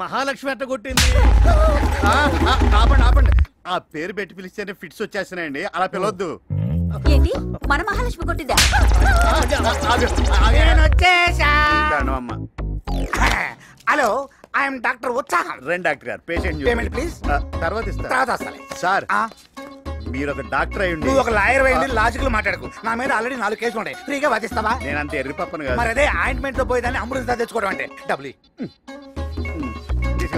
మహాలక్ష్మి అట్ట కొట్టింది. ఆపండి ఆపండి, ఆ పేరు పెట్టి పిలిస్తేనే ఫిట్స్ వచ్చేస్తున్నాయండి, అలా పిలవద్దు. ఏంటి మన మహాలక్ష్మి కొట్టిందా? అమ్మ. హలో, ఐఎమ్ డాక్టర్ ఉత్సాహం. రండి డాక్టర్ గారు, పేషెంట్ పేమెంట్ ప్లీజ్. తర్వాత ఇస్తా. తర్వాత వస్తాలే. సార్, మీరు ఒక డాక్టర్ అయ్యండి, నువ్వు ఒక లాయర్ అయ్యింది, లాజికల్ మాట్లాడకు. నా మీద ఆల్రెడీ 4 కేసులు ఉంటాయి, ఫ్రీగా వాదిస్తావా? నేను అంత ఎర్రి పప్పను కాదు. మరి అదే ఆయింట్మెంట్ తో పోయేదాన్ని అమృత తెచ్చుకోవడం అంటే డబ్బులు.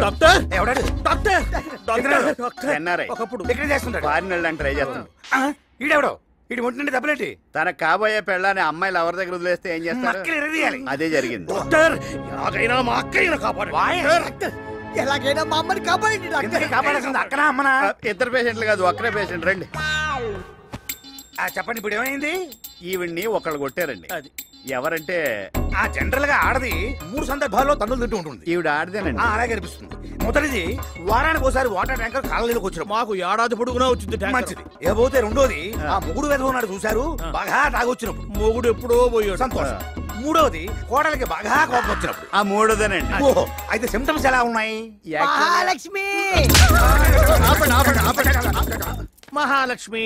డాక్టర్ ఎవడాడు? డాక్టర్ డాక్టర్ ఎన్ఆర్ఐ, ఒకప్పుడు ఇక్కడ చేస్తుంటాడు. ఫారిన్ వెళ్ళడానికి ట్రై చేస్తాను. ఈడెవడో ఇటు ఒంటి డబ్బులేంటి? తన కాబోయే పెళ్ళాన్ని అమ్మాయిలు ఎవరి దగ్గర వదిలేస్తే ఏం చేస్తారు? అదే జరిగింది. డాక్టర్ ఎలాగైనా మా అక్కయ్యను కాపాడు. ఎలాగైనా మా అమ్మని కాపాడండి డాక్టర్. కాపాడాల్సింది అక్కనా అమ్మనా? ఇద్దరు పేషెంట్లు కాదు, ఒక్కరే పేషెంట్. రండి. చెప్పండి, ఇప్పుడు ఏమైంది? ఈవిడ్ని ఒకళ్ళు కొట్టారండి. అది ఎవరంటే జనరల్ గా ఆడది 3 సందర్భాల్లో తన్నులు తింటూ ఉంటుంది. ఈవిడ ఆడదేనండి. అలాగే అనిపిస్తుంది. మొదటిది వారానికి ఒకసారి వాటర్ ట్యాంకర్ కాలనీలోకి వచ్చిన మాకు ఏడాది పొడుగునా వచ్చింది. మంచిది. ఇకపోతే రెండోది ఆ మొగుడు వెధవ ఉన్నాడు చూశారు, బాగా తాగొచ్చినప్పుడు. మొగుడు ఎప్పుడో పోయాడు. సంతోషం. మూడవది కోడలికి బాగా కోపం వచ్చినప్పుడు. ఆ మూడోదేనండి. ఓహో, అయితే సిమ్టమ్స్ ఎలా ఉన్నాయి? మహాలక్ష్మి మహాలక్ష్మి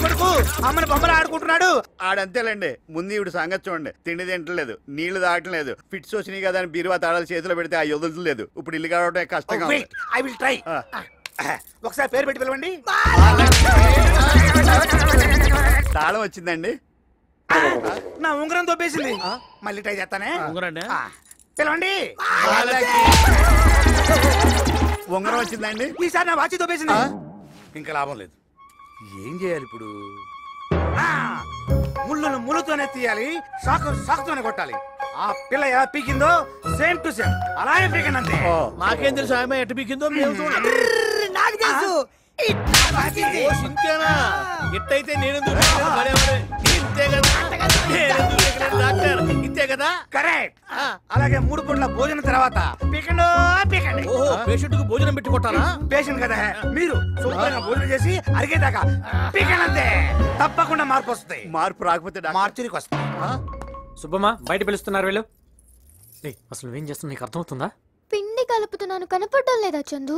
కొడుకు అమ్మని బొమ్మలు ఆడుకుంటున్నాడు. ఆడంతేలేండి. ముందు ఈవిడ సంగతి చూడండి. తిండి తింటలేదు, నీళ్లు తాగట్లేదు. ఫిట్స్ వచ్చినాయి కదా అని బీరువా తాళాలు చేతిలో పెడితే ఆ వదులుతలేదు. ఇప్పుడు ఇల్లు కావడం కష్టంగా ఉంది. I will try. ఒకసారి పేరు పెట్టి పిలవండి. తాళం వచ్చిందండి. నా ఉంగరం తోపేసింది. మళ్ళీ ట్రై చేస్తానే. పిలవండి. ఉంగరం వచ్చిందండి. ఈసారి నా వాచి తోపేసింది. ఇంకా లాభం లేదు. ఏం చేయాలి ఇప్పుడు? ముళ్ళను ముళ్ళతోనే తీయాలి, సాకుతోనే కొట్టాలి. ఆ పిల్ల ఎలా పీకిందో సేమ్ టు సేమ్ అలాగే పీకండి అంతే. నాకేం తెలుసు ఆమె ఎటు పీకిందో. నాకు తెలుసు. ఇంతేనా? ఇట్టయితే నేను ఇంతే కదా డాక్టర్, ఇంతే కదా. కరెక్ట్. అలాగే 3 పూట్ల భోజనం తర్వాత పీకండి. ఓహో, పేషెంట్ కు భోజనం పెట్టి కొట్టాలా? పేషెంట్ కదా మీరు, శుభ్రంగా భోజనం చేసి అరిగేదాకా పీకండి అంతే. తప్పకుండా మార్పు వస్తాయి. మార్పు రాకపోతే మార్చురికి వస్తాయి. సుబ్బమ్మ, బయట పిలుస్తున్నారు వీళ్ళు. అసలు నువ్వేం చేస్తున్నా నీకు అర్థమవుతుందా? పిండి కలుపుతున్నాను, కనపడడం లేదా చందు?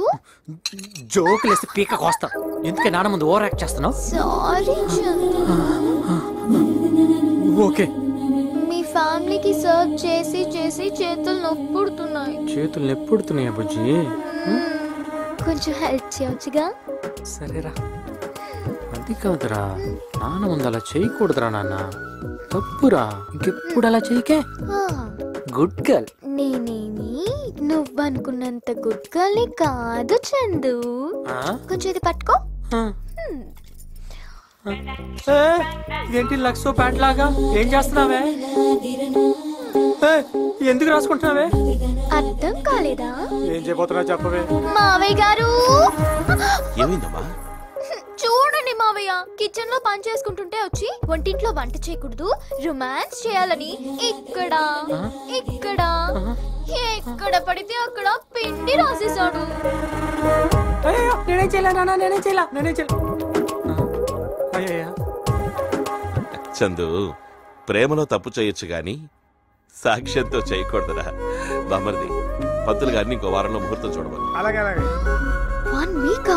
జోకులేసి పీక కోస్తా. ఎందుకే నాన్న ముందు ఓవర్ యాక్ట్ చేస్తున్నావు? సారీ చందు. ఓకే. మీ ఫ్యామిలీకి సర్వ్ చేసి చేసి చేతులు నొప్పుడుతున్నాయి. చేతులు నొప్పుడుతున్నాయా బుజ్జి? కొంచెం హెల్ప్ చేయొచ్చుగా? సరేరా. అది కాదురా, నాన్న ముందు అలా చేయకూడదురా నాన్న, తప్పురా. ఇంకెప్పుడు అలా చేయకే. Good girl. నేనేమి నువ్వనుకున్నంత గుడ్ గర్ల్ కాదు చందు. కొంచెం ఇది పట్టుకో. ఏంటి లక్సో ప్యాంట్ లాగా? ఏం చేస్తున్నావే? ఎందుకు రాసుకుంటున్నావే? అర్థం కాలేదా? ఏం చేయబోతున్నా చెప్పవే. మావయ్య గారు, ఏమైందమ్మా? చూడండి మావయ్య, కిచెన్ లో పని చేసుకుంటుంటే వచ్చి వంటింట్లో వంట చేయకూడదు, రొమాన్స్ చేయాలని ఇక్కడ ఇక్కడ ఎక్కడ పడితే అక్కడ పిండి రాసేసాడు. నేనేం చేయలే నాన్న, నేనేం చేయలే. చందు, ప్రేమలో తప్పు చేయొచ్చు గాని సాక్ష్యంతో చేయకూడదురా. బామర్ది, పంతులు గారిని ఇంకో వారంలో ముహూర్తం చూడమని. అలాగే అలాగే. 1 week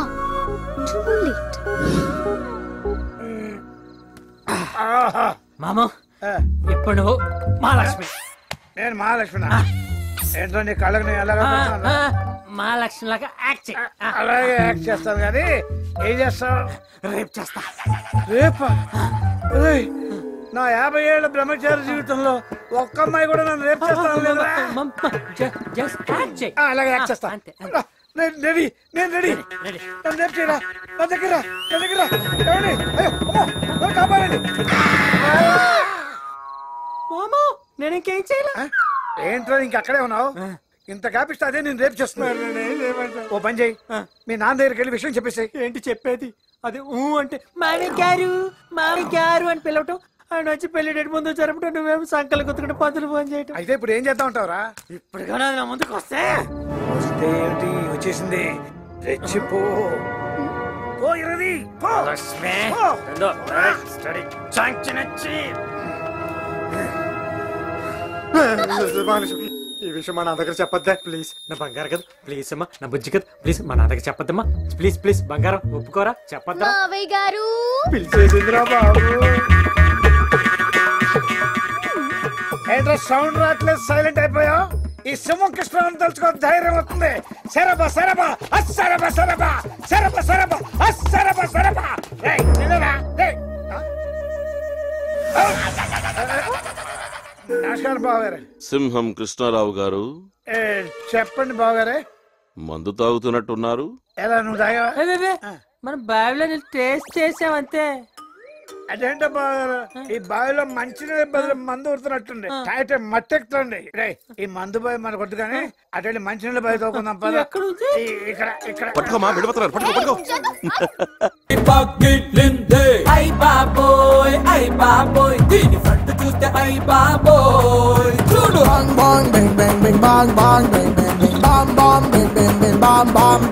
too late. మామ, ఇప్పుడు నువ్వు మహాలక్ష్మి. నేను మహాలక్ష్మి. ఏంటో నీ కళ్ళకు నేను ఎలాగా మహాలక్ష్మి లాగా యాక్ట్ చేయి. అలాగే యాక్ట్ చేస్తాను కానీ ఏం చేస్తావు? రేపు చేస్తా. రేపా? నా 50 ఏళ్ల బ్రహ్మచారి జీవితంలో ఒక్క అమ్మాయి కూడా నన్ను రేపు చేస్తాను లేదా? అలాగే యాక్ట్ చేస్తా. నేను రెడీ. నన్ను రేపు చేయరా. నా దగ్గర కాపాడండి. నేనేం చేయలే. ఏంట్రా ఇంకక్కడే ఉన్నావు? ఇంత కాపిస్తే అదే నేను రేపు చేస్తున్నాను. ఓ పని చేయి, మీ నాన్న దగ్గరికి వెళ్ళి విషయం చెప్పేసి. ఏంటి చెప్పేది? అది అంటే మామిగారు అని పిలవటం, ఆయన వచ్చి పెళ్లి డేట్ ముందు జరపటం, నువ్వేమో సంకలు గుర్తుకుంటే పంతులు ఫోన్ చేయటం. అయితే ఇప్పుడు ఏం చేద్దాం అంటావురా? ఇప్పుడు కానీ నా ముందుకు వస్తే ఏంటి వచ్చేసింది? రెచ్చిపో. ఈ విషయం మా నా దగ్గర చెప్పొద్దా ప్లీజ్. నా బంగారు కదా ప్లీజ్ అమ్మా, నా బుజ్జి కదా ప్లీజ్ మా నా దగ్గర చెప్పొద్దమ్మా ప్లీజ్ ప్లీజ్. బంగారం ఒప్పుకోరా, చెప్పొద్దా? మావయ్య గారు పిలిచేసిందిరా బాబు. ఏంట్రా సౌండ్ రావట్లేదు, సైలెంట్ అయిపోయా? ఈ సింహం కృష్ణ తలుచుకో, ధైర్యం వస్తుంది. సరబా సరబా అస్సరబా సరబా సరబా సరబా అస్సరబా సరబా. రేయ్ నిన్నరా రేయ్. నమస్కారం బావగారు. సింహం కృష్ణారావు గారు చెప్పండి బావగారే. మందు తాగుతున్నట్టున్నారు. ఎలా నువ్వు తాగావా? మనం బావిలో టేస్ట్ చేసామంతే. అదేంటో బావగారు, ఈ బావిలో మంచినీళ్ళ బదులు మందు ఉడుతున్నట్టుంది. తాగితే మట్టెక్కుతుంది. ఈ మందు బావి మనకు వద్దు కానీ అటువంటి మంచినీళ్ళ బావి తోకుందాం పద. ఇక్కడ ఇక్కడ పట్టుకోమా, విడిపోతున్నారు. పట్టుకో పట్టుకో. అయ్ బాబోయ్ అయ్ బాబోయ్, దీని ఫ్రంట్ చూస్తే అయ్ బాబోయ్. చూడు బాంగ్ బాంగ్ బెంగ్ బెంగ్ బెంగ్ బాంగ్ బాంగ్ బెంగ్ బెంగ్ బెంగ్ బాంగ్ బాంగ్ బెంగ్ బెంగ్ బెంగ్ బాంగ్ బాంగ్.